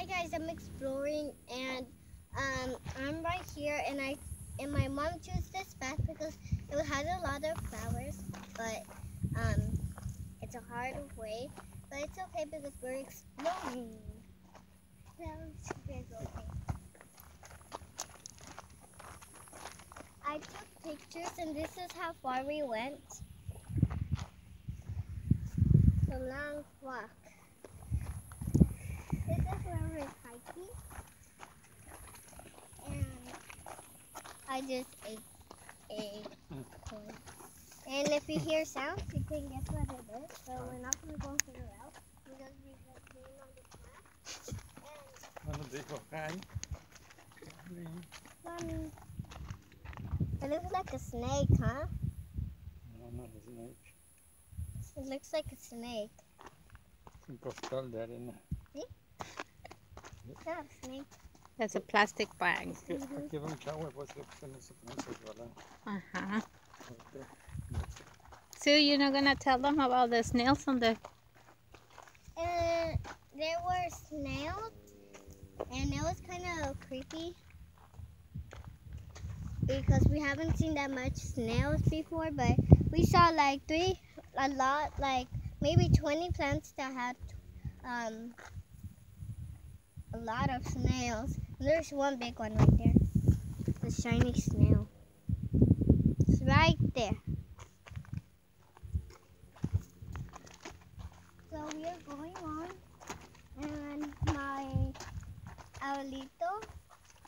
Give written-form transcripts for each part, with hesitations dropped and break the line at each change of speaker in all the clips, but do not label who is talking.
Hi guys, I'm exploring and I'm right here and my mom chose this path because it has a lot of flowers, but it's a hard way, but it's okay because we're exploring. So it's okay. I took pictures and this is how far we went. It's a long walk. This is where we're hiking. And I just ate a corn. And if you hear sounds, you can guess what it is. So we're not going to go figure out because we just came on the path.
Ano dijo? Kain?
And it looks like a snake, huh?
No, not a snake.
It looks like a snake.
It's un costal de arena.
See? It's not a snake.
That's a plastic bag.
Es que aquí va mucha agua, pues que no se puede resbalar.
Uh-huh. So you're not gonna tell them about the snails on the...
There were snails, and it was kind of creepy because we haven't seen that much snails before, but we saw like a lot, like maybe 20 plants that had a lot of snails. And there's one big one right there, the shiny snail. It's right there. So we are going on, and my abuelito,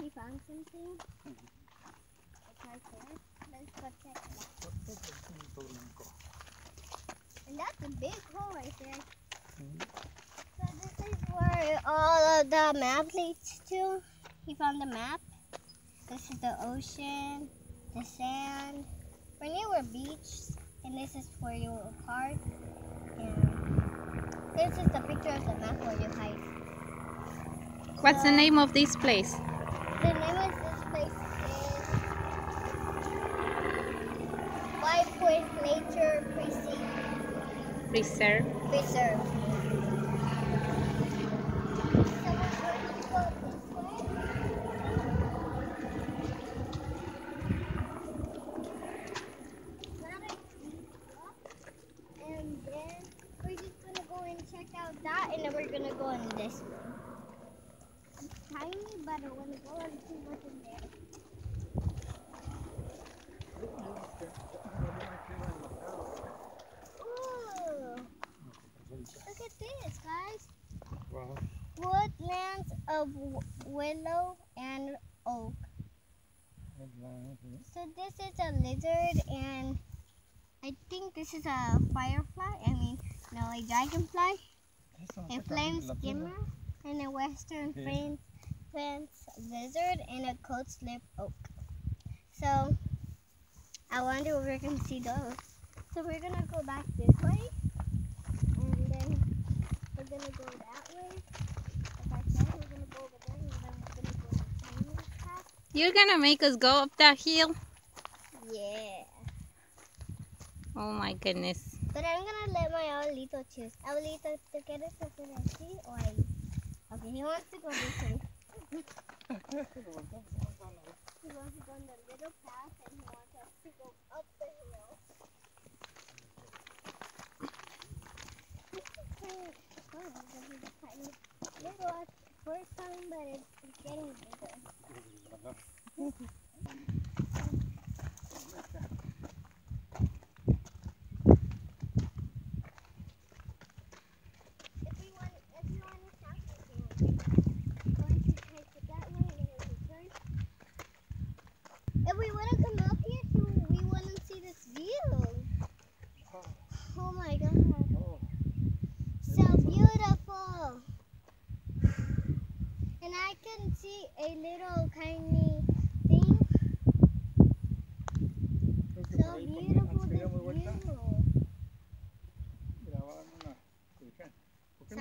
he found something. It's right there. Let's go check it out. And that's a big hole right there. So this is where all of the map leads to. He found the map. This is the ocean, the sand. We're near a beach, and this is where you will park. And this is the picture of the map where you hike.
What's the name of this place?
The name of this place is Five Point Nature
Reserve.
Preserve. So we're going to go this way. Not a deep walk. And then we're just going to go and check out that, and then we're going to go in this way. It's tiny, but I want to go and see what's in there. Ooh, look at this, guys.
Wow.
Woodlands of willow and oak. So this is a lizard, and I think this is a firefly. A dragonfly. A flame skimmer, and a western fence lizard, and a coat slip oak. So I wonder if we're gonna see those. So we're gonna go back this way, and then we're gonna go that way. Like I said, we're gonna go over there, and then we're gonna go the Chinese path.
You're gonna make us go up that hill?
Yeah.
Oh my goodness.
But I'm gonna let my abuelito choose. Abuelito, ¿tú quieres hacer así o ahí? Okay, he wants to go this way. He wants to go on the little path, and he wants us to go up the hill. This is kind of fun because it's kind of little at first time, but it's getting bigger.